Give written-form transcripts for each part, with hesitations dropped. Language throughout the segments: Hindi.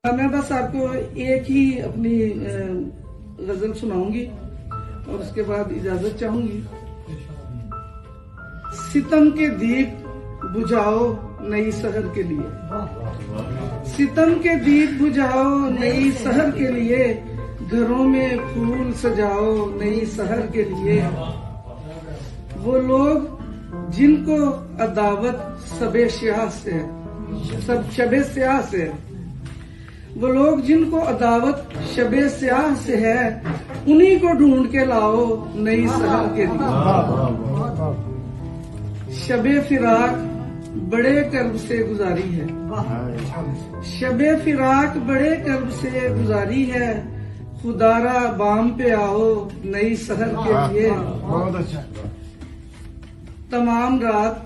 मैं बस आपको एक ही अपनी गजल सुनाऊंगी और उसके बाद इजाजत चाहूंगी। सितम के दीप बुझाओ नई सहर के लिए, सितम के दीप बुझाओ नई सहर के लिए, घरों में फूल सजाओ नई सहर के लिए। वो लोग जिनको अदावत शबे स्याह से, शबे स्याह से, वो लोग जिनको अदावत शबे स्याह से है, उन्हीं को ढूंढ के लाओ नई सहर के लिए। शबे फिराक बड़े कर्ब से गुजारी है, शबे फिराक बड़े कर्ब से गुजारी है, खुदारा बाम पे आओ नई सहर के लिए। तमाम रात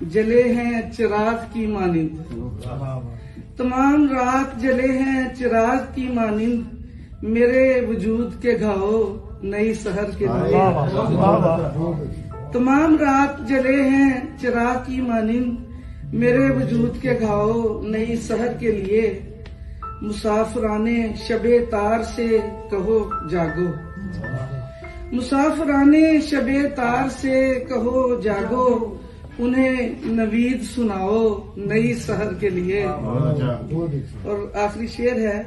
जले हैं चिराग की मानिंद, तमाम रात जले हैं चिराग की मानिंद, मेरे वजूद के घाव नई सहर के लिए। तमाम रात जले हैं चिराग की मानिंद, मेरे वजूद के घाव नई सहर के लिए। मुसाफिराने शबे तार से कहो जागो, मुसाफिराने शबे तार से कहो जागो, उन्हें नवीद सुनाओ नई सहर के लिए। और आखिरी शेर है,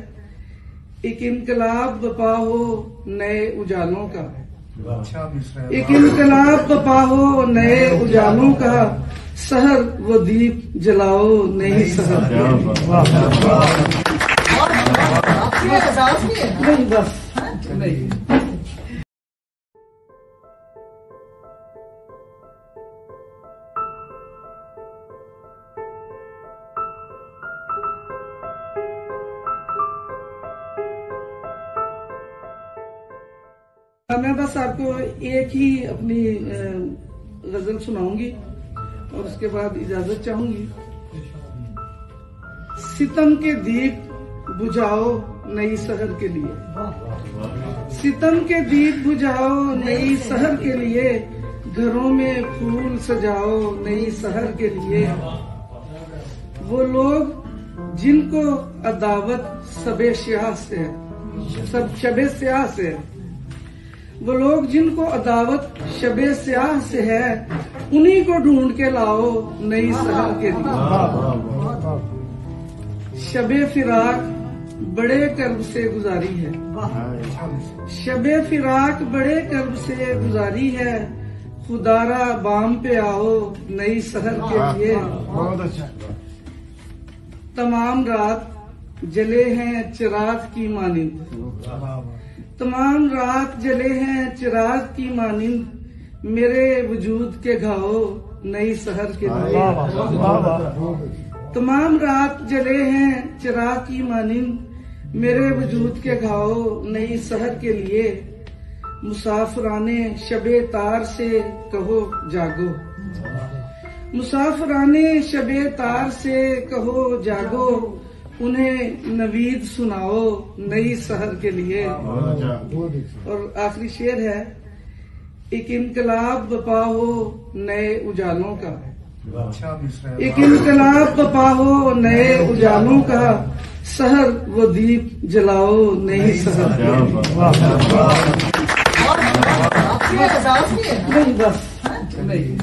एक इनकलाब बपा हो नए उजालों का, एक इनकलाब बपा हो नए उजालों का, सहर वो दीप जलाओ नई सहर के। नहीं बस नहीं। मैं बस आपको एक ही अपनी गजल सुनाऊंगी और उसके बाद इजाजत चाहूंगी। सितम के दीप बुझाओ नई सहर के लिए, सितम के दीप बुझाओ नई सहर के लिए, घरों में फूल सजाओ नई सहर के लिए। वो लोग जिनको अदावत शबे स्याह से, शबे स्याह से, वो लोग जिनको अदावत शबे स्याह से है, उन्हीं को ढूंढ के लाओ नई सहर के लिए। शबे फिराक बड़े कर्ब से गुजारी है, शबे फिराक बड़े कर्ब से गुजारी है, खुदारा बाम पे आओ नई सहर के लिए। तमाम रात जले हैं चिराग की मानिंद, तमाम रात जले हैं चिराग की मानिंद, मेरे वजूद के घाव नई सहर के लिए। तमाम रात जले हैं चिराग की मानिंद, मेरे वजूद के घाव नई सहर के लिए। मुसाफिराने शबे तार से कहो जागो, मुसाफिराने शबे तार से कहो जागो, उन्हें नवीद सुनाओ नई सहर के लिए। और आखिरी शेर है, एक इनकलाब बपा हो नए उजालों का, एक इनकलाब बपा हो नए उजालों का, सहर वो दीप जलाओ नई सहर के। नहीं बस नहीं।